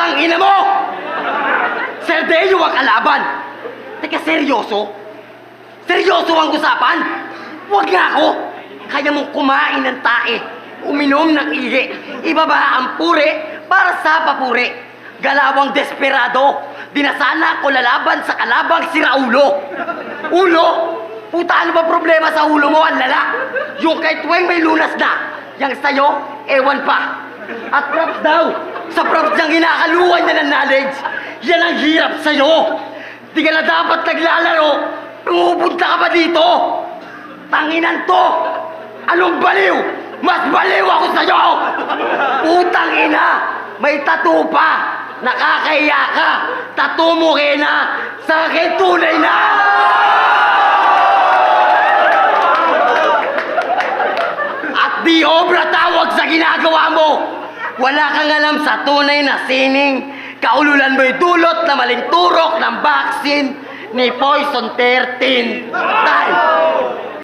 Putang ina mo! Serdeyo ang kalaban! Teka, seryoso? Seryoso ang usapan? Huwag nga ako! Kaya mong kumain ng tae, uminom ng ihi, ibaba ang puri para sa papuri. Galawang desperado, dinasana ko lalaban sa kalabang si Raulo. Ulo? Puta, ano ba problema sa ulo mo, ang lala? Yung kay tuwing may lunas na, yang sa'yo, ewan pa. At props daw, sa props niyang hinakaluan niya ng knowledge, yan ang hirap sa'yo. Di ka na dapat naglalaro, pumupunta ka pa dito. Tanginan to! Anong baliw? Mas baliw ako sa'yo! Putang ina! May tattoo pa! Nakakahiya ka! Tattoo mo kena! Sa akin tunay na! At di obra tawag sa ginagawa mo! Wala kang alam sa tunay na sining. Kaululan mo'y dulot na maling turok ng vaccine ni Poison 13. Time!